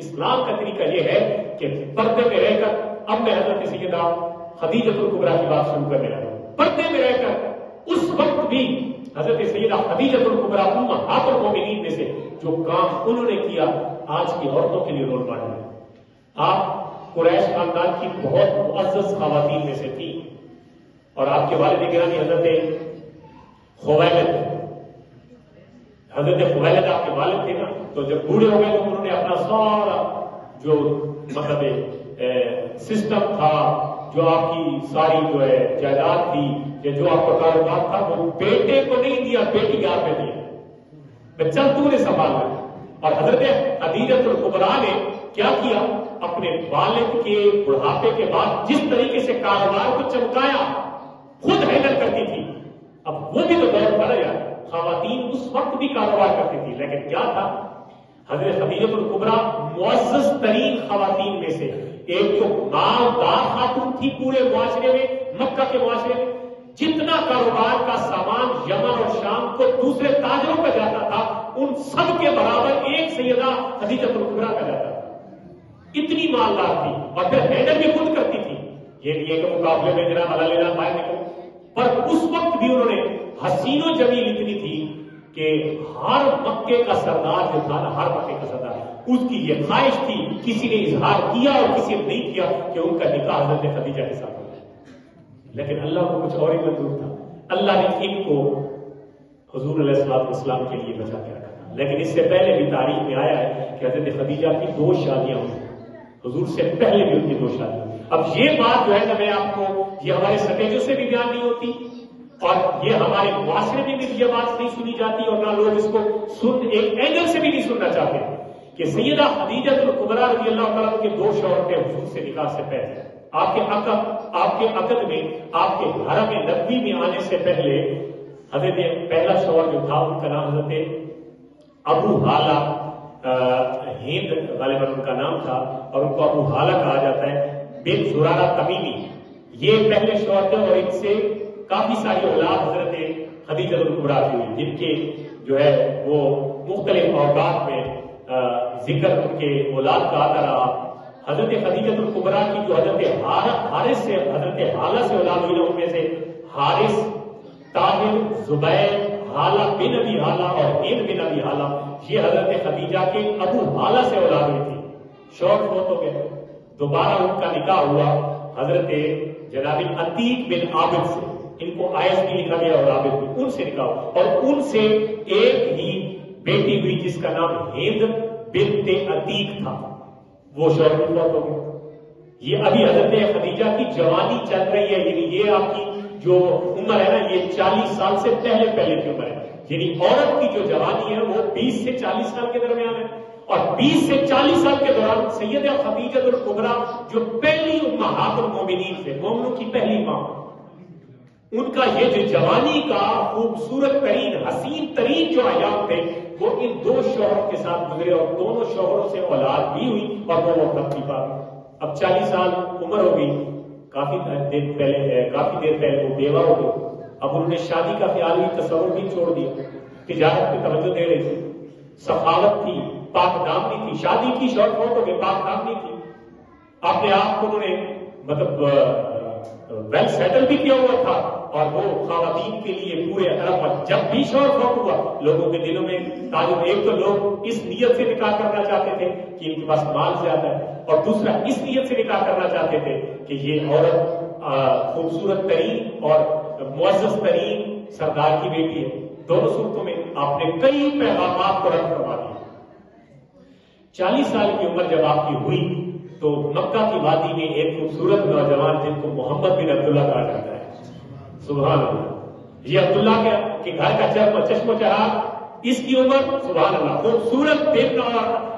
اسلام کا طریقہ یہ ہے کہ پردے میں رہ کر، اب میں حضرت سیدہ خدیجہ الکبریٰ کی بات شروع کرنے لگا ہوں، پردے میں رہ کر اس وقت بھی حضرت سیدہ خدیجہ الکبریٰ امہات المومنین میں سے جو کام انہوں نے کیا آج کی عورتوں کے لیے رول ماڈل ہے۔ آپ قریش خاندان کی بہت معزز خواتین میں سے تھی، اور آپ کے والد گرامی حضرت خویلد آپ کے والد تھے نا، تو جب بوڑھے ہو گئے تو انہوں نے اپنا سارا جو مطلب سسٹم تھا، جو آپ کی ساری جو ہے جائیداد تھی یا جو آپ کا کاروبار تھا، وہ بیٹے کو نہیں دیا، بیٹی آپ نے دیا، بچہ تو نے سنبھالا۔ اور حضرت خدیجہ الکبریٰ نے کیا کیا، اپنے والد کے بڑھاپے کے بعد جس طریقے سے کاروبار کو چمکایا، خود ہینڈل کرتی تھی۔ اب وہ بھی تو دور تھا یار، خواتین اس وقت بھی کاروبار کرتی تھی، لیکن کیا تھا، حضرت خدیجہ الکبریٰ معزز ترین خواتین میں سے ایک جو مالدار خاتون تھی پورے معاشرے میں، مکہ کے معاشرے میں جتنا کاروبار کا سامان یمن اور شام کو دوسرے تاجروں کا جاتا تھا، ان سب کے برابر ایک سیدہ خدیجہ الکبریٰ کا جاتا تھا، اتنی مالدار تھی، اور پھر ہینڈل بھی خود کرتی تھی۔ یہ نہیں کہ مقابلے میں جناب اللہ لینا باہر نکلو، پر اس وقت بھی انہوں نے حسین و جمیل اتنی تھی کہ ہر مکے کا سردار جو تھا نا، ہر مکے کا سردار، اس کی یہ خواہش تھی، کسی نے اظہار کیا اور کسی نے نہیں کیا، کہ ان کا نکاح حضرت خدیجہ کے ساتھ ہو جائے۔ لیکن اللہ کو کچھ اور ہی منظور تھا، اللہ نے ان کو حضور علیہ السلام کے لیے بچا کے رکھا تھا۔ لیکن اس سے پہلے بھی تاریخ میں آیا ہے کہ حضرت خدیجہ کی 2 شادیاں ہوئی، حضور سے پہلے بھی ان کی 2 شادیاں ہوئی۔ اب یہ بات جو ہے نا، میں آپ کو یہ ہمارے سٹیجوں سے بھی بیان نہیں ہوتی، اور یہ ہمارے معاشرے میں بھی یہ بات نہیں سنی جاتی، اور نہ لوگ اس کو ایک اینگل سے بھی نہیں سننا چاہتے کہ سیدہ خدیجہ الکبریٰ رضی اللہ تعالیٰ کے 2 شوہر تھے حضور سے نکاح سے پہلے۔ آپ کے عقد میں، آپ کے حرم نبوی میں آنے سے پہلے حضرت پہلا شوہر جو تھا ان کا نام حضرت ابو حالہ ہند غالباً ان کا نام تھا، اور ان کو ابو حالہ کہا جاتا ہے، بن زرارہ تمیمی، یہ پہلے شوہر تھے، اور ان سے کافی ساری اولاد حضرت خدیجہ الکبریٰ کی ہوئی، جن کے جو ہے وہ مختلف اوقات میں ذکر ان کے اولاد کا آتا رہا۔ حضرت خدیجہ الکبریٰ کی جو حضرت حارث سے، حضرت حالہ سے اولاد ہوئی، ان میں سے حارث، طاہر، زبیر، حالہ بن ابی حالہ اور ہند بن ابی حالہ، یہ حضرت خدیجہ کے ابو حالہ سے اولاد ہوئی تھی۔ شوہر فوت ہو گئے، دوبارہ ان کا نکاح ہوا حضرت جناب عتیق بن عابد سے، ان کو آیس بھی لکھا گیا اور عابد بھی، ان سے نکاح ہوا، اور ان سے ایک ہی بیٹی ہوئی جس کا نام ہند بنت عتیق تھا، وہ شوہر بھی فوت ہو گئے۔ یہ ابھی حضرت خدیجہ کی جوانی چل رہی ہے، یعنی یہ آپ کی جو عمر ہے نا، یہ 40 سال سے پہلے کی عمر ہے، یعنی عورت کی جو جوانی ہے وہ 20 سے 40 سال کے درمیان ہے، اور 20 سے 40 سال کے دوران سیدہ خدیجہ الکبریٰ جو پہلی امہات المومنین تھے، مومنوں کی پہلی ماں، ان کا یہ جو جوانی کا خوبصورت ترین، حسین ترین جو ایام تھے، وہ ان 2 شوہروں کے ساتھ گزرے، اور دونوں شوہروں سے اولاد بھی ہوئی، اور وہ تقریبا اب 40 سال عمر ہو گئی، کافی دیر پہلے وہ بیوہ ہو گئی، اب انہوں نے شادی کا خیال بھی، تصور بھی چھوڑ دیا، تجارت پہ توجہ دے رہی تھی، سخاوت تھی، پاک دامنی تھی، شادی کی، شوہر فوت ہو گئے، پاک دامنی تھی، اپنے آپ کو انہوں نے مطلب ویل سیٹل بھی کیا ہوا تھا، اور وہ خواتین کے لیے پورے عرب میں جب بھی شوہر فوت ہوا، لوگوں کے دلوں میں تعلق، ایک تو لوگ اس نیت سے نکاح کرنا چاہتے تھے کہ ان کے پاس مال زیادہ ہے، اور دوسرا اس نیت سے نکاح کرنا چاہتے تھے کہ یہ عورت خوبصورت ترین اور معزز ترین سردار کی بیٹی ہے۔ دونوں صورتوں میں آپ نے کئی پیغامات کو رد کروا دیا۔ 40 سال کی عمر جب آپ کی ہوئی تو مکہ کی وادی میں ایک خوبصورت نوجوان جن کو محمد بن عبداللہ کہا جاتا ہے، سبحان اللہ، یہ عبداللہ کے گھر کا چشم و چراغ، اس کی عمر سبحان اللہ خوبصورت دن اور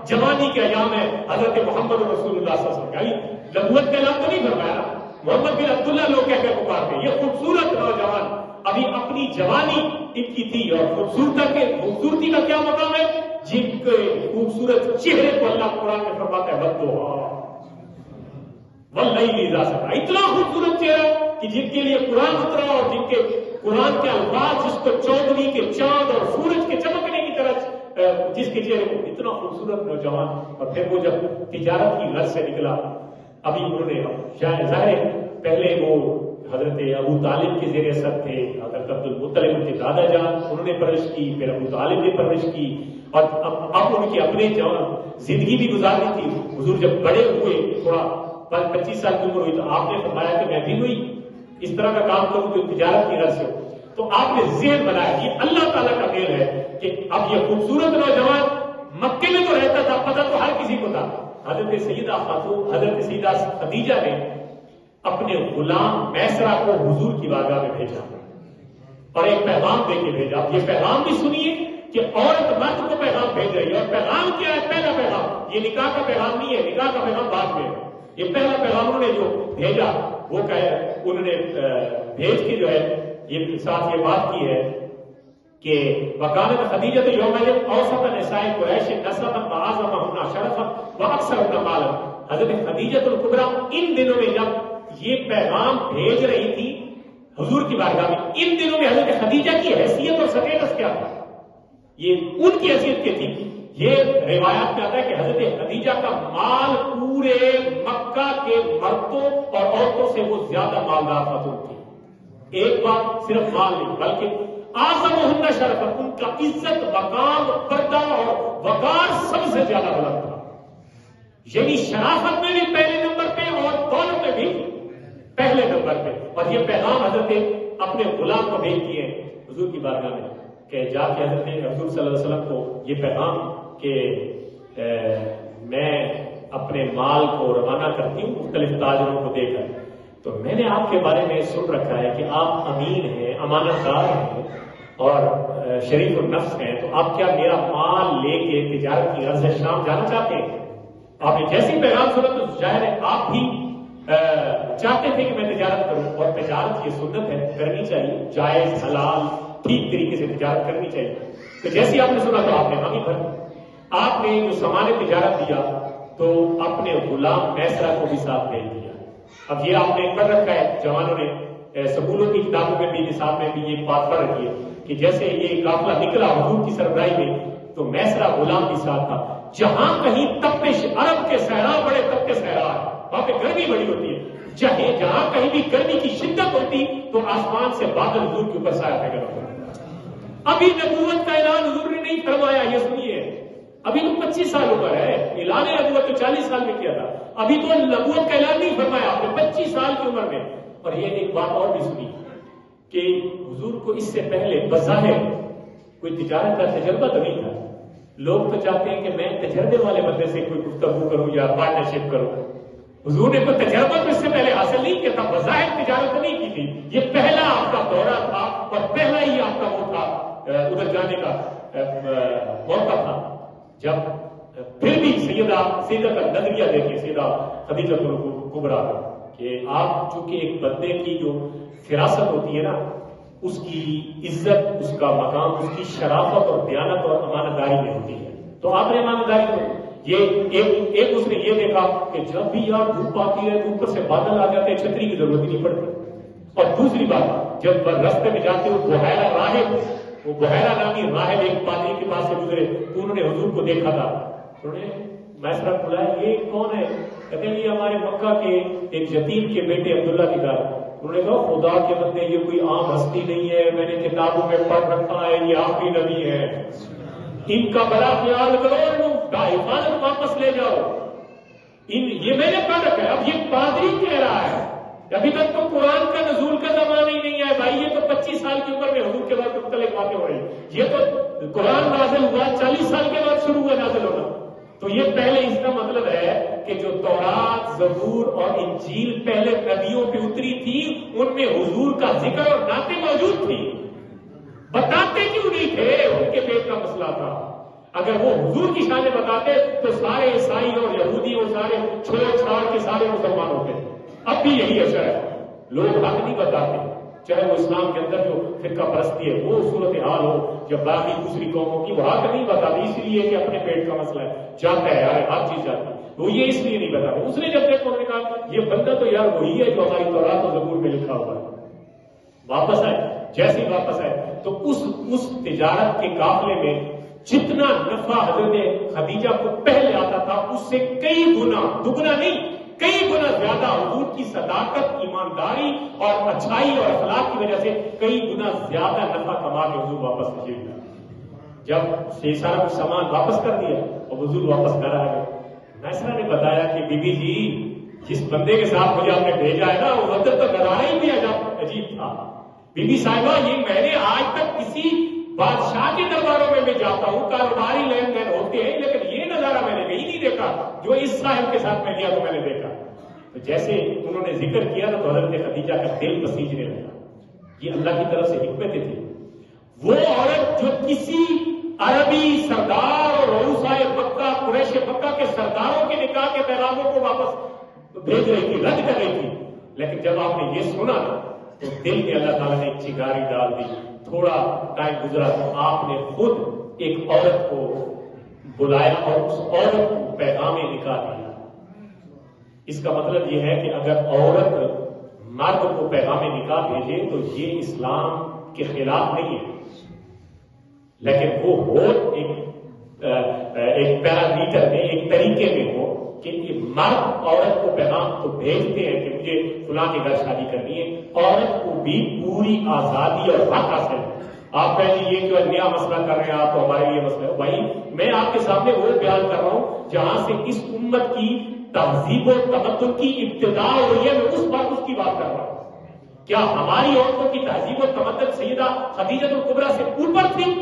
جوانی کے ایام ہے، حضرت محمد رسول اللہ صلی اللہ علیہ وسلم، نبوت کا اعلان تو نہیں فرمایا، محمد بن عبداللہ لوگ کہہ کر پکارتے ہیں۔ یہ خوبصورت نوجوان ابھی اپنی جوانی ان کی تھی، اور خوبصورتی کا کیا مقام ہے، جن کے خوبصورت چہرے کو اللہ قرآن میں فرماتا ہے والضحیٰ واللیل اذا سجی، اتنا خوبصورت چہرہ کہ جن کے لیے قرآن اترا، اور جن کے قرآن کے الفاظ جس کو چودھویں کے چاند اور سورج کے چمکنے کی طرح جس کے چہرے کو اتنا خوبصورت نوجوان، اور پھر وہ جب تجارت کی غرض سے نکلا، ابھی انہوں نے ظاہر ہے پہلے وہ حضرت ابو طالب کے زیر اثر تھے، حضرت عبد المطلب ان کے دادا جان انہوں نے پرورش کی، پھر ابو طالب نے پرورش کی، اور اب ان کی اپنے زندگی بھی گزارنی تھی۔ حضور جب بڑے ہوئے، تھوڑا 25 سال کی عمر ہوئی، تو آپ نے فرمایا کہ میں بھی ہوئی اس طرح کا کام کروں جو تجارت کی غرض سے ہو۔ تو آپ نے ذہن بنایا، یہ اللہ تعالیٰ کا میل ہے کہ اب یہ خوبصورت نوجوان مکے میں تو رہتا تھا، پتہ تو ہر کسی کو تھا۔ حضرت سیدہ خاتون حضرت سیدہ خدیجہ نے اپنے غلام میسرہ کو حضور کی بارگاہ میں بھیجا اور ایک پیغام دے کے بھیجا۔ اب یہ پیغام بھی سنیے کہ عورت مرد کو پیغام بھیج رہی ہے، اور پیغام کیا ہے؟ پہلا پیغام، یہ نکاح کا پیغام نہیں ہے، نکاح کا پیغام بعد میں ہے۔ یہ پہلا پیغام انہوں نے جو بھیجا وہ انہوں نے بھیج کے جو ہے یہ ساتھ یہ بات کی ہے کہ وکانت خدیجہ یومئذ اوسط نساء قریش نسبا واعظمهن شرفا واکثرهن مالا۔ حضرت خدیجہ الکبریٰ ان دنوں میں جب یہ پیغام بھیج رہی تھی حضور کی بارگاہ میں، ان دنوں میں حضرت خدیجہ کی حیثیت اور سٹیٹس کیا تھا؟ یہ ان کی حیثیت کیا تھی؟ یہ روایات میں آتا ہے کہ حضرت خدیجہ کا مال پورے مکہ کے مردوں اور عورتوں سے وہ زیادہ مالدار خاتون تھی۔ ایک بات صرف مال نہیں بلکہ اعظمہن شرفا، ان کا عزت، مقام، پردہ اور وقار سب سے زیادہ بلند تھا، یعنی شرافت میں بھی پہلے نمبر پہ اور دولت میں بھی پہلے نمبر پہ۔ اور یہ پیغام حضرت اپنے غلام کو بھیج دیے حضور کی بارگاہ میں کہ جا کے حضرت حضور صلی اللہ علیہ وسلم کو یہ پیغام کہ میں اپنے مال کو روانہ کرتی ہوں مختلف تاجروں کو دے کر، تو میں نے آپ کے بارے میں سن رکھا ہے کہ آپ امین ہیں، امانت دار ہیں اور شریف النفس ہیں، تو آپ کیا میرا مال لے کے تجارت کی غرض سے شام جانا چاہتے ہیں؟ آپ نے جیسی پیغام سنا تو ظاہر ہے آپ بھی چاہتے تھے کہ میں تجارت کروں، اور تجارت یہ سنت ہے، کرنی چاہیے، جائز حلال ٹھیک طریقے سے تجارت کرنی چاہیے۔ تو جیسی آپ نے سنا تو آپ نے حامی بھر، آپ نے جو سامان تجارت دیا تو اپنے غلام میسرہ کو بھی ساتھ بھیج دیا۔ اب یہ آپ نے پڑھ رکھا ہے، جوانوں نے سکولوں کی کتابوں میں بھی نصاب میں بھی یہ بات پڑھ رکھی ہے کہ جیسے یہ قافلہ نکلا حضور کی سربراہی میں تو میسرہ غلام بھی ساتھ تھا۔ جہاں کہیں تپش، عرب کے صحرا بڑے تپتے صحرا ہے، وہاں پہ گرمی بڑی ہوتی ہے، جہاں کہیں بھی گرمی کی شدت ہوتی تو آسمان سے بادل حضور کے اوپر سایہ پھینک رہا ہوتا۔ ابھی نبوت کا اعلان حضور نے نہیں فرمایا، یہ سنیے، ابھی تو 25 سال عمر ہے، اعلان نبوت تو 40 سال میں کیا تھا، ابھی تو نبوت کا اعلان نہیں فرمایا آپ نے 25 سال کی عمر میں۔ اور یہ ایک بات اور بھی سنی کہ حضور کو اس سے پہلے بظاہر کوئی تجارت کا تجربہ تو نہیں تھا۔ لوگ تو چاہتے ہیں کہ میں تجربے والے بندے سے کوئی گفتگو کروں یا پارٹنرشپ کروں، حضور نے کوئی تجربہ تو اس سے پہلے حاصل نہیں کیا تھا، بظاہر تجارت نہیں کی تھی، یہ پہلا آپ کا دورہ تھا اور پہلا ہی آپ کا وہ تھا ادھر جانے کا موقع تھا۔ جب پھر بھی سیدہ کا نظریہ دیکھیں، سیدہ خدیجہ الکبریٰ کہ آپ چونکہ ایک بندے کی جو فراست ہوتی ہے نا، اس کی عزت، اس کا مقام، اس کی شرافت اور دیانت اور امانت داری میں ہوتی ہے، تو آپ نے امانت داری کو یہ ایک اس نے یہ دیکھا کہ جب بھی یار دھوپ آتی ہے تو اوپر سے بادل آ جاتے ہیں، چھتری کی ضرورت ہی نہیں پڑتی۔ اور دوسری بات، جب راستے میں جاتے ہو بحیرہ راہب، وہ بحیرہ نامی راہب ایک پادری کے پاس سے گزرے تو انہوں نے حضور کو دیکھا تھا، انہوں نے میسرہ بلایا، یہ کون ہے؟ کہتے ہیں یہ ہمارے مکہ کے ایک یتیم کے بیٹے عبداللہ کی دار۔ انہوں نے کہا خدا کے بندے یہ کوئی عام ہستی نہیں ہے، میں نے کتابوں میں پڑھ رکھا ہے یہ آخری نبی ہے، ان کا بڑا خیال کرو، حفاظت واپس لے جاؤ، یہ میں نے پڑھ رکھا ہے۔ اب یہ پادری کہہ رہا ہے، ابھی تک تو قرآن کا نزول کا زمانہ ہی نہیں ہے بھائی، یہ تو 25 سال کی عمر میں حضور کے بعد مختلف باتیں ہو رہی ہیں، یہ تو قرآن نازل ہوا 40 سال کے بعد شروع ہوا نازل ہونا، تو یہ پہلے اس کا مطلب ہے کہ جو تورات، زبور اور انجیل پہلے نبیوں پہ اتری تھی ان میں حضور کا ذکر اور نعتیں موجود تھی، بتاتے کیوں نہیں تھے؟ ان کے پیٹ کا مسئلہ تھا، اگر وہ حضور کی شانیں بتاتے تو سارے عیسائی اور یہودی اور سارے چھوڑ چھاڑ کے سارے مسلمان ہوتے۔ اب بھی یہی اثر ہے، لوگ حق نہیں بتاتے، چاہے وہ اسلام کے اندر جو فرقہ پرستی ہے وہ صورتحال ہو یا باقی دوسری قوموں کی، وہ حق نہیں بتاتی اس لیے کہ اپنے پیٹ کا مسئلہ ہے، جاتا ہے یار ہر چیز جاتی ہے، وہ یہ اس لیے نہیں بتاتے۔ اس نے جب دیکھا انہوں نے کہا یہ بندہ تو یار وہی ہے جو ہماری تورات اور زبور میں لکھا ہوا ہے۔ واپس آئے، جیسے ہی واپس آئے تو اس تجارت کے قافلے میں جتنا نفع حضرت خدیجہ کو پہلے آتا تھا اس سے کئی گنا، دگنا نہیں کئی گنا زیادہ حضور کی صداقت، ایمانداری اور اچھائی اور اخلاق کی وجہ سے کئی گنا زیادہ نفع کما کے حضور واپس تشریف لائے۔ جب یہ سارا کچھ سامان واپس کر دیا اور حضور واپس گھر آ گئے، میسرہ نے بتایا کہ بی بی جی جس بندے کے ساتھ مجھے آپ نے بھیجا ہے نا وہ مدد تو نظارہ ہی بھی عجیب تھا۔ بی بی صاحبہ یہ میں نے آج تک کسی بادشاہ کے درباروں میں جاتا ہوں، کاروباری لین دین ہوتے ہیں، لیکن یہ نظارہ میں نے کہیں نہیں دیکھا جو اس صاحب کے ساتھ میں گیا تو میں نے دیکھا۔ تو جیسے انہوں نے ذکر کیا نا تو حضرت خدیجہ کا دل پسیجنے لگا۔ یہ اللہ کی طرف سے حکمتیں تھی۔ وہ عورت جو کسی عربی سردار اور رؤسائے مکہ، قریش مکہ کے سرداروں کے نکاح کے پیغاموں کو واپس بھیج رہی تھی، رد کر رہی تھی، لیکن جب آپ نے یہ سنا نا تو دل میں اللہ تعالیٰ نے ایک چنگاری ڈال دی۔ تھوڑا ٹائم گزرا تو آپ نے خود ایک عورت کو بلایا اور اس عورت کو پیغام نکاح دیا۔ اس کا مطلب یہ ہے کہ اگر عورت مرد کو پیغام نکاح بھیجے تو یہ اسلام کے خلاف نہیں ہے، لیکن وہ ہو ایک پیرامیٹر میں، ایک طریقے میں ہو کہ یہ مرد عورت کو پیغام تو بھیجتے ہیں کہ مجھے فلاں کے گھر شادی کرنی ہے، عورت کو بھی پوری آزادی اور حق حاصل ہے۔ آپ کہیں یہ جو نیا مسئلہ کر رہے ہیں آپ تو ہمارے لیے مسئلہ ہے، بھائی میں آپ کے سامنے وہ بیان کر رہا ہوں جہاں سے اس امت کی تہذیب و تمدن کی ابتدا ہو رہی ہے، میں اس کی بات کر رہا ہوں۔ کیا ہماری عورتوں کی تہذیب و تمدن سیدہ خدیجہ الکبریٰ سے اوپر تھی؟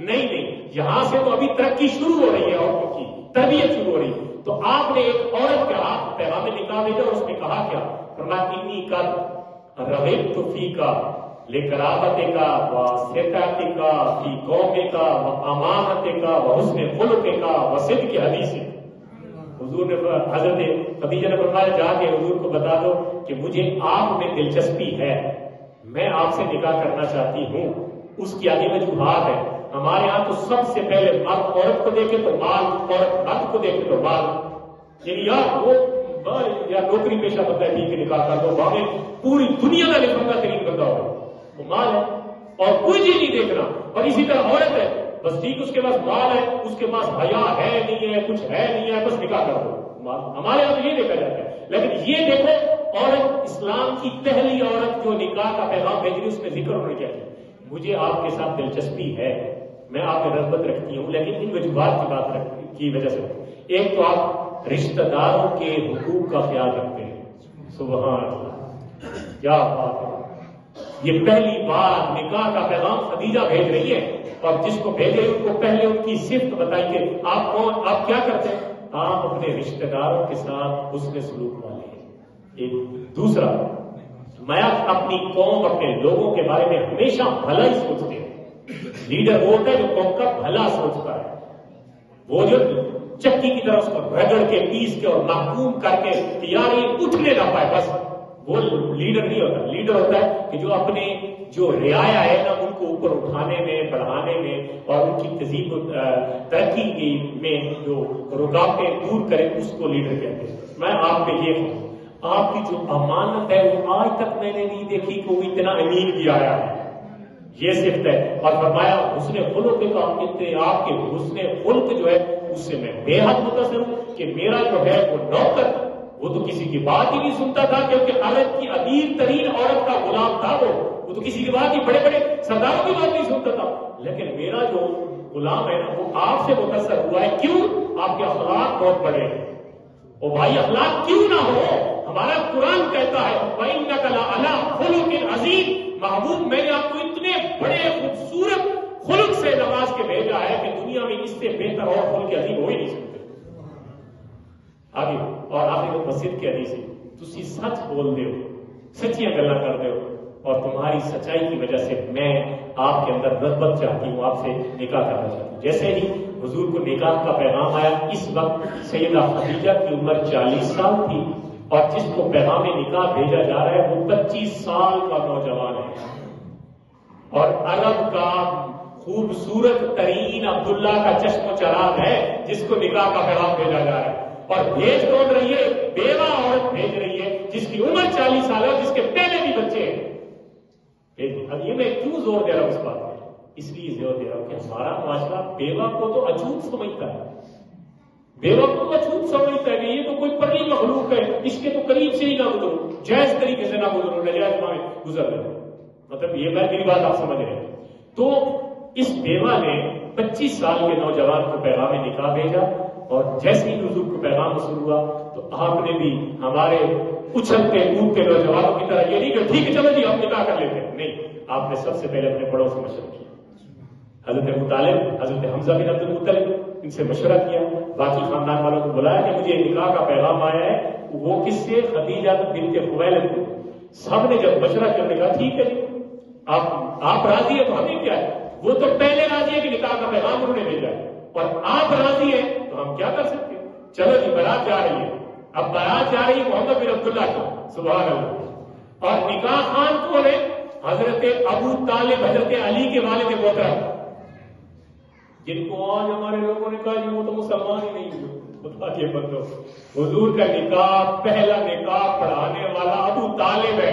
نہیں، یہاں سے تو ابھی ترقی شروع ہو رہی ہے، عورتوں کی تربیت شروع ہو رہی ہے۔ تو آپ نے ایک عورت کے ہاتھ پیغام نکاح بھیجا اور اس نے کہا کیا؟ فرمایا انی قد رغبت فیک لقرابتک وصداقتک فی قومک وامانتک وحسن خلقک وصدق حدیثک۔ حضور نے حضرت خدیجہ نے فرمایا جا کے حضور کو بتا دو کہ مجھے آپ میں دلچسپی ہے، میں آپ سے نکاح کرنا چاہتی ہوں۔ اس کی آگے وجوہات ہے۔ ہمارے ہاں تو سب سے پہلے مرد عورت کو دیکھے تو مال، عورت مرد کو دیکھے تو مال، یعنی وہ یا نوکری پیشہ بندہ ہے ٹھیک ہے نکاح کر دو، باقی پوری دنیا کا لکھنگا ترین بندہ ہو وہ مال ہے اور کوئی چیز نہیں دیکھنا۔ اور اسی طرح عورت ہے بس ٹھیک اس کے پاس مال ہے، اس کے پاس حیا ہے نہیں ہے، کچھ ہے نہیں ہے، بس نکاح کر دو۔ ہمارے یہاں تو یہ دیکھا جاتا ہے، لیکن یہ دیکھو عورت اسلام کی پہلی عورت جو نکاح کا پیغام بھیج رہی اس میں ذکر ہونے کیا ہے، مجھے آپ کے ساتھ دلچسپی ہے، میں آپ میں رغبت رکھتی ہوں، لیکن ان وجوہات کی بات کی وجہ سے ایک تو آپ رشتہ داروں کے حقوق کا خیال رکھتے ہیں۔ سبحان اللہ، کیا بات ہے! یہ پہلی بار نکاح کا پیغام خدیجہ بھیج رہی ہے اور جس کو بھیجے ان کو پہلے ان کی صفت بتائی کہ آپ کون، آپ کیا کرتے ہیں، آپ اپنے رشتہ داروں کے ساتھ حسن سلوک والے ہیں۔ ایک دوسرا، میں اپنی قوم، اپنے لوگوں کے بارے میں ہمیشہ بھلا ہی سوچتے ہیں۔ لیڈر وہ ہوتا ہے جو قوم کا بھلا سوچتا ہے، وہ جو چکی کی طرح اس کو رگڑ کے پیس کے اور محکوم کر کے کہ یار یہ اٹھنے نہ پائے، بس وہ لیڈر نہیں ہوتا۔ لیڈر ہوتا ہے کہ جو اپنے جو رعایا ہے نا ان کو اوپر اٹھانے میں، بڑھانے میں اور ان کی تہذیب ترقی میں جو رکاوٹیں دور کرے اس کو لیڈر کہتے ہیں۔ میں آپ پہ یہ ہوں، آپ کی جو امانت ہے وہ آج تک میں نے نہیں دیکھی کہ وہ اتنا امین بھی آیا ہے، یہ صفت ہے۔ اور فرمایا حسن خلق کا، آپ کے حسن خلق جو ہے اس سے میں بے حد متاثر ہوں کہ میرا جو ہے وہ نوکر وہ تو کسی کی بات ہی نہیں سنتا تھا، کیونکہ عرب کی امیر ترین عورت کا غلام تھا وہ تو کسی کی بات ہی، بڑے بڑے سرداروں کی بات نہیں سنتا تھا، لیکن میرا جو غلام ہے نا وہ آپ سے متاثر ہوا ہے۔ کیوں؟ آپ کے اخلاق بہت بڑے ہیں۔ اور بھائی اخلاق کیوں نہ ہو، ہمارا قرآن کہتا ہے وَإِنَّكَ لَعَلَىٰ خُلُقٍ عَظِيمٍ، محبوب میں نے آپ کو اتنے بڑے خوبصورت خلق سے نواز کے بھیجا ہے کہ دنیا میں اس سے بہتر اور خلق عظیم ہو ہی نہیں سکتے۔ آگے اور آخر مسجد کی حدیث ہے، تسی سچ بول دے ہو، سچیاں گلاں کر دے ہو، اور تمہاری سچائی کی وجہ سے میں آپ کے اندر رغبت چاہتی ہوں، آپ سے نکاح کرنا چاہتی ہوں۔ جیسے ہی حضور کو نکاح کا پیغام آیا، اس وقت سیدہ خدیجہ کی عمر 40 سال تھی اور جس کو پیغام نکاح بھیجا جا رہا ہے وہ 25 سال کا نوجوان ہے، اور عرب کا خوبصورت ترین عبداللہ کا چشم و چراغ ہے جس کو نکاح کا پیغام بھیجا جا رہا ہے، اور بھیج کون رہی ہے؟ بیوہ عورت بھیج رہی ہے جس کی عمر 40 سال ہے اور جس کے پہلے بھی بچے ہیں۔ اب یہ میں کیوں زور دے رہا ہوں اس بات پہ؟ اس لیے زور دے رہا ہوں کہ ہمارا معاشرہ بیوہ کو تو اچھوت سمجھتا ہے، بیوہ کو تو اچھوت سمجھتا ہے کہ یہ تو کوئی پرلی مخلوق ہے، اس کے تو قریب سے ہی نہ گزرو، جائز طریقے سے نہ گزرو، ناجائز میں گزر رہے. مطلب یہ میری بات آپ سمجھ رہے ہیں. تو اس بیوہ نے 25 سال کے نوجوان کو پیغام نکاح بھیجا، اور جیسے ہی حضور کو پیغام وصول ہوا تو آپ نے بھی ہمارے اچھلتے کودتے نوجوانوں کی طرح یہ نہیں کہ ٹھیک ہے چلو جی ہم نکاح کر لیتے ہیں، نہیں، آپ نے سب سے پہلے اپنے بڑوں سے مشورہ کیا. حضرت ابو طالب، حضرت حمزہ بن عبد المطلب، ان سے مشورہ کیا، باقی خاندان والوں کو بلایا کہ مجھے نکاح کا پیغام آیا ہے. وہ کس سے؟ خدیجہ بنت خویلد کو. سب نے جب مشورہ کرنے کا ٹھیک ہے جی آپ راضی ہے تو ہمیں کیا ہے، وہ تو پہلے راضی ہے کہ نکاح کا پیغام انہوں نے بھیجا ہے، اور آپ راضی ہیں تو ہم کیا کر سکتے ہیں. چلو جی بارات جا رہی ہے، اب بارات جا رہی ہے محمد بن عبداللہ کی، سبحان اللہ، اور نکاح خان کون ہے؟ حضرت ابو طالب، حضرت علی کے والد محترم، جن کو آج ہمارے لوگوں نے کہا جی وہ تو مسلمان ہی نہیں ہوئے. خدا کے بندو، حضور کا نکاح، پہلا نکاح پڑھانے والا ابو طالب ہے،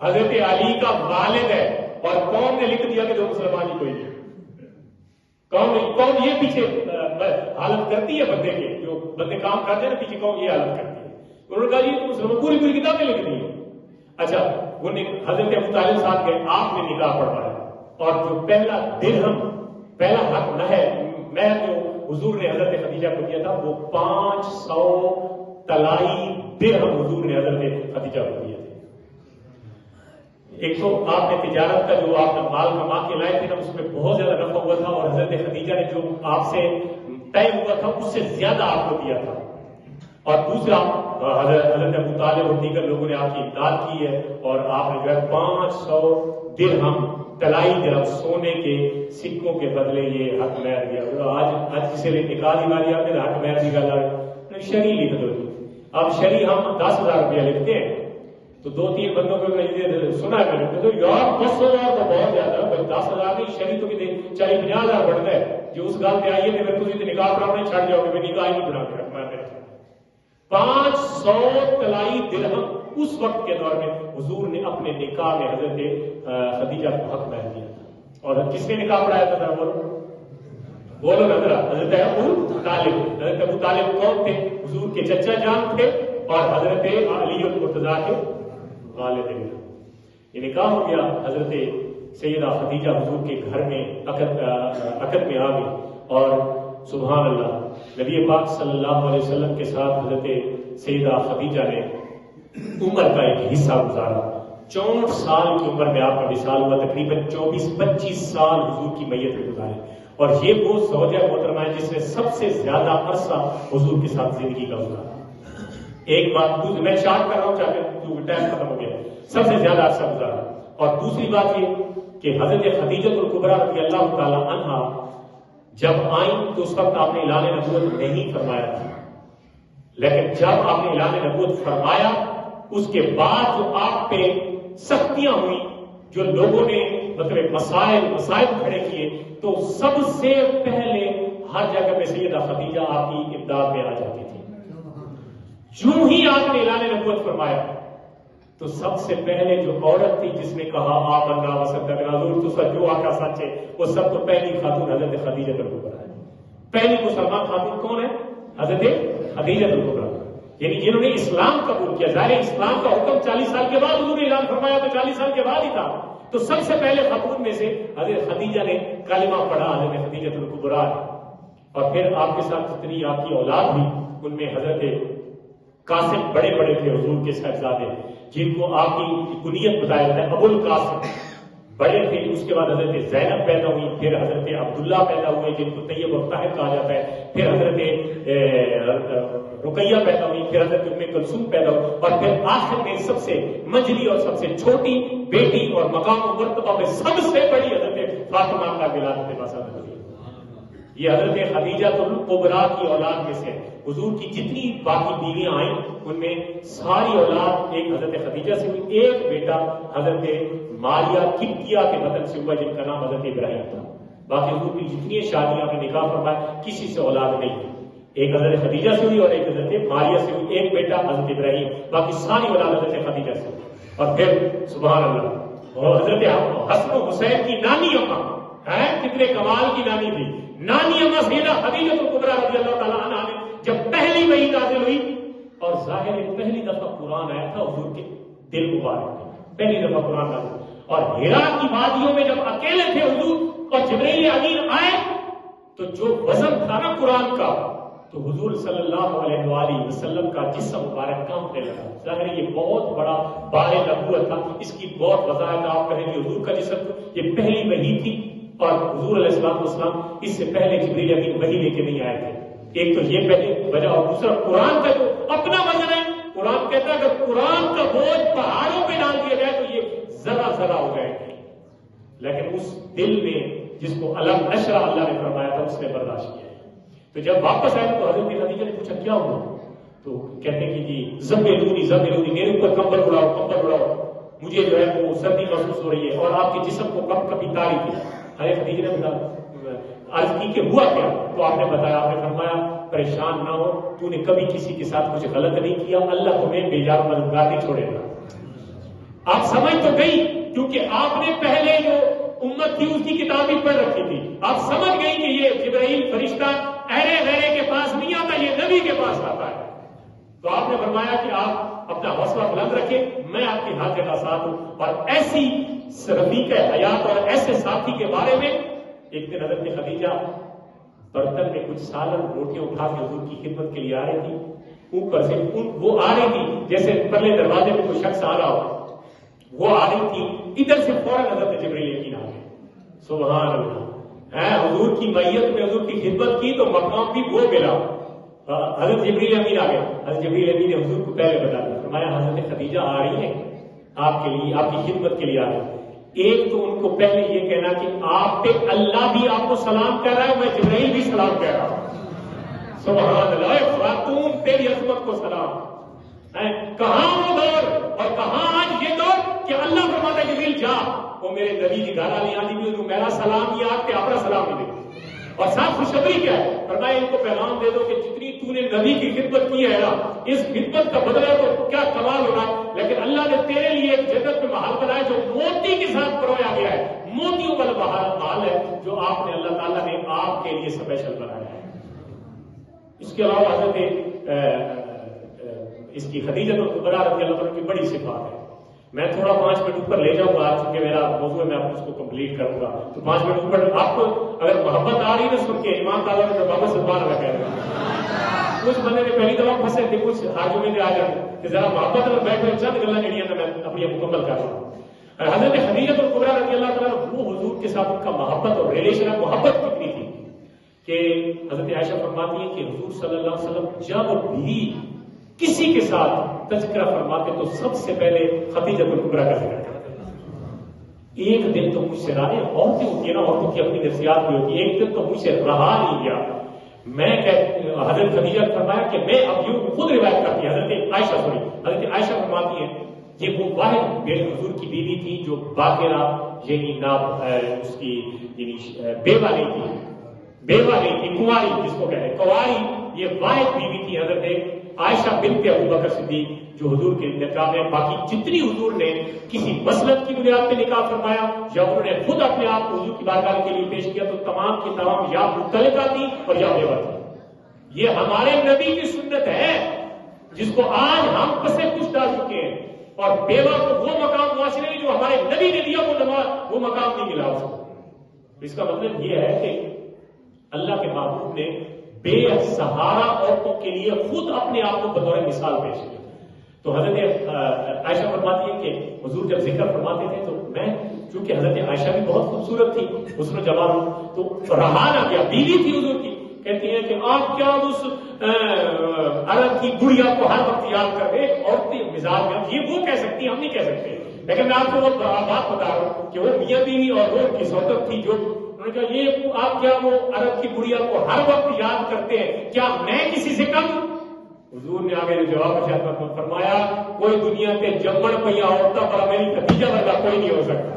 حضرت علی کا والد ہے، اور کون نے لکھ دیا کہ جو مسلمان ہی کوئی نہیں. کون یہ پیچھے حالت کرتی ہے بندے کے، جو بندے کام کرتے ہیں نا پیچھے، کون یہ حالت کرتی ہے. انہوں نے کہا جی تو مسلمان، پوری کتابیں لکھ دی ہیں. اچھا، وہ حضرت ابو طالب صاحب گئے، آپ نے نکاح پڑھوایا، اور جو پہلا درہم، پہلا حق نہ ہے میں جو حضور نے حضرت خدیجہ کو دیا تھا، وہ 500 طلائی درہم حضور نے حضرت خدیجہ کو دیا تھا. ایک تو آپ نے تجارت کا جو آپ نے مال کما کے لائے تھے نا، اس میں بہت زیادہ نفع ہوا تھا، اور حضرت خدیجہ نے جو آپ سے طے ہوا تھا اس سے زیادہ آپ کو دیا تھا. اور دوسرا حضرت ابو طالب اور دیگر لوگوں نے آپ کی امداد کی ہے، اور آپ نے جو ہے 500 درہم، طلائی درہم، سونے کے سکوں کے بدلے یہ حق مہر دیا. آج کسی نے نکاح دی باری آپ نے حق مہر دی گل شرعی لکھ دو جی. اب شرعی ہم 10,000 روپیہ لکھتے ہیں تو 2-3 بندوں کو سنا کرتے تو یار 10,000 تو بہت زیادہ ہے، 10,000 نہیں، شرعی تو کتنے 40-50,000 بڑھتا ہے. جو اس گل پہ آئیے کہ پھر تھی نکاح پڑھانے چھڑ جاؤ گے، نکاح ہی نہیں بنا کے رکھنا ہے. 500 طلائی درہم اس وقت کے دور میں حضور نے اپنے نکاح میں حضرت خدیجہ کو حق مہر دیا تھا. اور کس نے نکاح پڑھایا تھا بولو نظر؟ حضرت ابو طالب. حضرت ابو طالب کون تھے؟ حضور کے چچا جان تھے، اور حضرت علی المرتضیٰ کے والد تھے. یہ نکاح ہو گیا. حضرت سیدہ خدیجہ حضور کے گھر میں عقد میں آ گئی، اور سبحان اللہ نبی پاک صلی اللہ علیہ وسلم کے ساتھ حضرت سیدہ خدیجہ نے عمر کا ایک حصہ گزارا. 64 سال کی عمر میں آپ کا وصال ہوا، تقریباً 24-25 سال حضور کی میت میں گزارے. اور یہ وہ زوجہ محترمہ ہے جس نے سب سے زیادہ عرصہ حضور کے ساتھ زندگی کا گزارا. ایک بات میں شارٹ کر رہا ہوں چاہتے ٹائم ختم ہو گیا، سب سے زیادہ عرصہ گزارا. اور دوسری بات یہ کہ حضرت خدیجہ الکبریٰ رضی اللہ تعالی عنہا جب آئیں تو اس وقت آپ نے اعلان نبوت نہیں فرمایا تھا، لیکن جب آپ نے اعلان نبوت فرمایا اس کے بعد جو آپ پہ سختیاں ہوئی، جو لوگوں نے مطلب مسائل کھڑے کیے، تو سب سے پہلے ہر جگہ پہ سیدہ خدیجہ آپ کی امداد میں آ جاتی تھی. جو ہی آپ نے اعلان نبوت فرمایا تو سب سے پہلے جو عورت تھی جس نے کہا آمنا وصدقنا، حضور تو سچ، جو آقا سچ ہے، وہ سب تو پہلی خاتون حضرت خدیجہ الکبریٰ ہے. پہلی مسلمان خاتون کون ہے؟ حضرت خدیجہ الکبریٰ، یعنی جنہوں نے اسلام قبول کیا. ظاہر اسلام کا حکم 40 سال کے بعد حضور نے اعلان فرمایا تو 40 سال کے بعد ہی تھا. تو سب سے پہلے خاتون میں سے حضرت خدیجہ نے کلمہ پڑھا، حضرت خدیجہ الکبریٰ. اور پھر آپ کے ساتھ جتنی آپ کی اولاد ہوئی ان میں حضرت قاسم بڑے بڑے تھے حضور کے صاحبزادے، جن کو آپ کی کنیت بتایا جاتا ہے ابو القاسم، بڑے تھے. اس کے بعد حضرت زینب پیدا ہوئی، پھر حضرت عبداللہ پیدا ہوئے جن کو طیب اور طاہر کہا جاتا ہے، پھر حضرت رقیہ پیدا ہوئی، پھر حضرت ام کلثوم پیدا ہوئی، اور پھر آخر میں سب سے منجلی اور سب سے چھوٹی بیٹی اور مقام و مرتبہ میں سب سے بڑی حضرت فاطمہ کا ولادت بسط ہوئی. یہ حضرت خدیجہ الکبریٰ کی اولاد میں سے حضور کی جتنی باقی بیویاں آئیں ان میں ساری اولاد ایک حضرت خدیجہ سے ہوئی. ایک بیٹا حضرت ماریہ قبطیہ کے وطن سے ہوا جن کا نام حضرت ابراہیم تھا. باقی حضور کی جتنی شادیاں نے نکاح فرمایا کسی سے اولاد نہیں ہوئی. ایک حضرت خدیجہ سے ہوئی اور ایک حضرت ماریہ سے ہوئی. ایک بیٹا حضرت ابراہیم، باقی ساری اولاد حضرت خدیجہ سے ہوئی. اور پھر سبحان اللہ، اور حضرت حسن و حسین کی نانی اماں کتنے کمال کی نانی تھی. نانی اما سیدہ خدیجہ الکبریٰ رضی اللہ تعالیٰ عنہا نے جب پہلی وحی نازل ہوئی اور ظاہر پہلی دفعہ قرآن آیا تھا حضور کے دل مبارک میں، پہلی دفعہ قرآن نازل اور ہیرا کی وادیوں میں جب اکیلے تھے حضور اور جبرائیل امین آئے تو جو وزن تھا نا قرآن کا تو حضور صلی اللہ علیہ وآلہ وسلم کا جسم مبارک کانپنے لگا. ظاہر یہ بہت بڑا بار نبوت تھا، اس کی بہت وضاحت آپ کہیں گے. حضور کا جسم یہ پہلی وحی تھی اور حضور علیہ السلام والسلام اس سے پہلے جبرائیل امین وحی لے کے نہیں آئے تھے. ایک تو یہ پہلے وجہ اور دوسرا قرآن کا جو اپنا وزن ہے. قرآن کہتا ہے اگر قرآن کا بوجھ پہاڑوں پہ ڈال دیا جائے تو یہ ذرا ذرا ہو جائے گا، لیکن اس دل میں جس کو علم نشرہ اللہ نے فرمایا تھا اس نے برداشت کیا. تو جب واپس آئے تو حضرت خدیجہ نے پوچھا کیا ہوا؟ تو کہتے ہیں کہ جی زملونی میرے اوپر کمبل اڑاؤ، مجھے جو ہے وہ سردی محسوس ہو رہی ہے اور آپ کے جسم کو کب کبھی تاری تھی. حضرت خدیجہ نے عرض کی کہ ہوا کیا؟ تو آپ نے بتایا، آپ نے فرمایا پریشان نہ ہو، تو نے کبھی کسی کے ساتھ کچھ غلط نہیں کیا، اللہ تمہیں بیجا مددگار نہیں چھوڑے گا. آپ سمجھ تو گئی کیونکہ آپ نے پہلے جو امت تھی اس کی کتاب ہی پڑھ رکھی تھی. آپ سمجھ گئی کہ یہ جبرائیل فرشتہ اہرے غیرے کے پاس نہیں آتا، یہ نبی کے پاس آتا ہے. تو آپ نے فرمایا کہ آپ اپنا حوصلہ بلند رکھیں، میں آپ کے ہاتھ کا ساتھ ہوں. اور ایسی رفیق حیات اور ایسے ساتھی کے بارے میں ایک دن حضرت خدیجہ برتن میں کچھ سالن روٹیاں اٹھا کے حضور کی خدمت کے لیے آ رہی تھی. اوپر سے وہ آ رہی تھی جیسے پرلے دروازے میں کوئی شخص آ رہا ہو، وہ آ رہی تھی، ادھر سے فوراً حضرت جبرائیل امین آ گئے. سبحان اللہ. حضور کی میت میں حضور کی خدمت کی تو مقام بھی وہ ملا. حضرت جبرائیل امین آ گئے. حضرت جبرائیل امین نے حضور کو پہلے بتا دیا، فرمایا حضرت خدیجہ آ رہی ہے آپ کے لیے، آپ کی خدمت کے لیے آ رہی ہے. ایک تو ان کو پہلے یہ کہنا کہ آپ پہ اللہ بھی آپ کو سلام کہہ رہا ہے، میں جبرائیل بھی سلام کہہ رہا ہوں. سبحان اللہ. خاتون تیری عظمت کو سلام. کہاں وہ دور اور کہاں آج یہ دور کہ اللہ فرماتا ہے جبرائیل جا، وہ میرے نبی کی گالا نہیں آتی بھی میرا سلام یاد کہ اپنا سلام نہیں دے. اور ساتھ خوشخبری کیا ہے؟ فرمایا ان کو پیغام دے دو کہ جتنی تو نے نبی کی خدمت کی ہے نا، اس خدمت کا بدلہ تو کیا کمال ہونا، لیکن اللہ نے تیرے لیے ایک جنت میں محل بنایا جو موتی کے ساتھ پرویا گیا ہے. موتیوں والا محل ہے جو آپ نے اللہ تعالیٰ نے آپ کے لیے اسپیشل بنایا ہے. اس کے علاوہ حضرت اس کی خدیجہ الکبریٰ رضی اللہ عنہ کی بڑی صفات ہے. میں تھوڑا 5 منٹ اوپر لے جاؤں گا چونکہ میرا موضوع ہے، میں آپ اس کو کمپلیٹ کروں گا. تو 5 منٹ اوپر آپ کو اگر محبت آ رہی ہے نا سن کے ایمان تعالیٰ نے بابا سلمان اللہ کہہ رہے ہیں. کچھ بندے نے پہلی دفعہ پھنسے تھے، کچھ ہر جمعے آ جاتے کہ ذرا محبت میں بیٹھے چند گلا جڑیاں میں اپنی مکمل کر رہا ہوں. حضرت خدیجہ الکبریٰ رضی اللہ تعالیٰ وہ حضور کے ساتھ ان کا محبت اور ریلیشن ہے، محبت کتنی تھی کہ حضرت عائشہ فرماتی ہیں کہ حضور صلی اللہ علیہ وسلم جب بھی کسی کے ساتھ تذکرہ فرماتے تو سب سے پہلے خدیجہ الکبریٰ کا ذکر کرتے. ایک دن تو مجھ سے رائے عورتیں ہوتی ہیں نا، عورتوں کی اپنی نفسیات بھی ہوتی ہے. ایک دن تو مجھ سے رہا نہیں گیا. میں حضرت خدیجہ نے فرمایا کہ میں اب یوں خود روایت کرتی ہے حضرت عائشہ فرماتی ہیں یہ وہ واحد حضور کی بیوی تھی جو باقرہ یعنی اس کی یعنی بیوہ نہیں تھی، کنواری جس کو کہتے ہیں کنواری، یہ واحد بیوی تھی حضرت عائشہ بنت ابو بکر صدیق جو حضور کے نکاح میں. باقی جتنی حضور نے کسی مسلک کی بنیاد پہ نکاح فرمایا یا انہوں نے خود اپنے آپ کو حضور کی بارگاہ کے لیے پیش کیا تو تمام کی تمام یا مطلقہ تھی اور یا بیوہ تھی. یہ ہمارے نبی کی سنت ہے جس کو آج ہم پسے کچھ ڈال چکے ہیں، اور بیوہ کو وہ مقام معاشرے میں جو ہمارے نبی نے دیا وہ مقام نہیں ملا اس کو. اس کا مطلب یہ ہے کہ اللہ کے محبوب نے بے سہارا عورتوں کے لیے خود اپنے آپ کو بطور مثال پیش کیا. تو حضرت عائشہ فرماتی ہے کہ حضور جب ذکر فرماتے تھے تو میں چونکہ حضرت عائشہ بھی بہت خوبصورت تھی حسن و جمال تو رہا نہ گیا، بیوی تھی حضور کی. کہتی ہیں کہ آپ کیا اس عرب کی گڑیا کو ہر وقت یاد کر دیں، عورتیں مزاج میں یہ وہ کہہ سکتی ہم نہیں کہہ سکتے. لیکن میں آپ کو وہ بات بتا رہا ہوں کہ وہ میاں بیوی اور وہ کی صحبت تھی جو یہ آپ کیا وہ عرب کی گڑیا کو ہر وقت یاد کرتے ہیں، کیا میں کسی سے کم؟ حضور نے آگے جو جواب فرمایا کوئی دنیا پہ جمن پہ عورتوں پر میری خدیجہ ورگا کوئی نہیں ہو سکتا.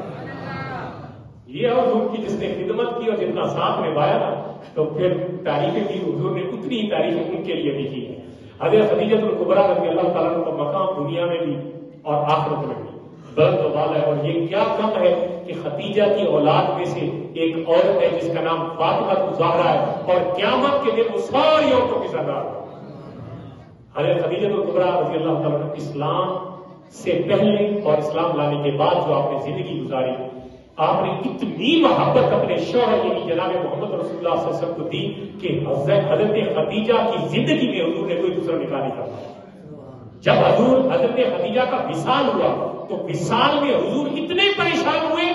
یہ حضور کی جس نے خدمت کی اور جتنا ساتھ نبھایا نا تو پھر تعریفیں بھی حضور نے اتنی ہی تعریفیں ان کے لیے بھی کی ہے. حضرت خدیجہ الکبریٰ رضی اللہ تعالیٰ کا مقام دنیا میں بھی اور آخرت میں بھی بلند و بالا ہے. اور یہ کیا کم ہے کہ خدیجہ کی اولاد میں سے ایک عورت ہے جس کا نام فاطمہ الزہرا ہے، اور قیامت کے دن وہ ساری عورتوں کی سردار ہے. حضرت خدیجہ کبریٰ رضی اللہ تعالیٰ عنہ اسلام سے پہلے اور اسلام لانے کے بعد جو آپ نے زندگی گزاری، آپ نے اتنی محبت اپنے شوہر یعنی جناب محمد رسول اللہ صلی اللہ علیہ وسلم کو دی کہ حضرت خدیجہ کی زندگی میں حضور نے کوئی دوسرا نکاح نہیں کرا. جب حضرت خدیجہ کا وصال ہوا تو وصال میں حضور اتنے پریشان ہوئے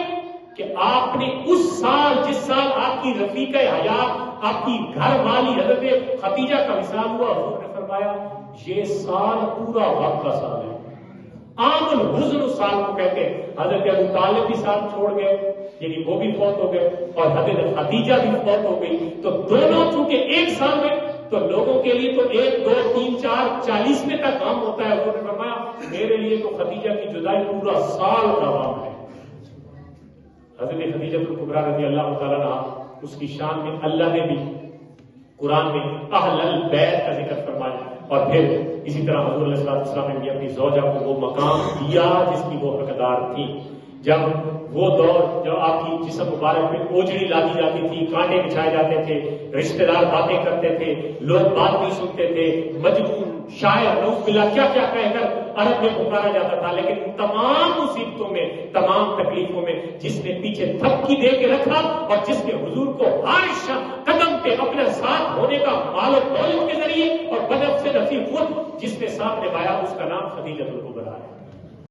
کہ آپ نے اس سال جس سال آپ کی رفیق حیات آپ کی گھر والی حضرت خدیجہ کا وصال ہوا، حضور نے فرمایا یہ سال پورا وقت کا سال ہے. عام الحزن سال کو کہتے ہیں. حضرت ابو طالب بھی ساتھ چھوڑ گئے یعنی وہ بھی فوت ہو گئے اور حضرت خدیجہ بھی فوت ہو گئی، تو دونوں چونکہ ایک سال میں، تو لوگوں کے لیے تو 1 2 3 4 40 میں تک غم ہوتا ہے. حضور نے فرمایا میرے لیے تو خدیجہ کی جدائی پورا سال کا غم ہے. حضرت خدیجہ کبریٰ رضی اللہ تعالیٰ عنہ اس کی شان میں اللہ نے بھی قرآن میں اہل البیت کا ذکر فرمایا، اور پھر اسی طرح حضور علیہ السلام نے بھی اپنی زوجہ کو وہ مقام دیا جس کی وہ حقدار تھی. جب وہ دور جب آپ کی جسم مبارک پہ اوجڑی لادی جاتی تھی، کانٹے بچھائے جاتے تھے، رشتہ دار باتیں کرتے تھے، لوگ بات نہیں سنتے تھے، مجنون شاعر نعوذ باللہ کیا کیا کہہ کر عرب میں پکارا جاتا تھا، لیکن تمام مصیبتوں میں تمام تکلیفوں میں جس نے پیچھے تھپکی دے کے رکھا اور جس نے حضور کو ہر قدم پہ اپنے ساتھ ہونے کا مال و دولت کے ذریعے اور بدن سے نفی خود جس نے ساتھ نبھایا، اس کا نام خدیجہ کبریٰ ہے.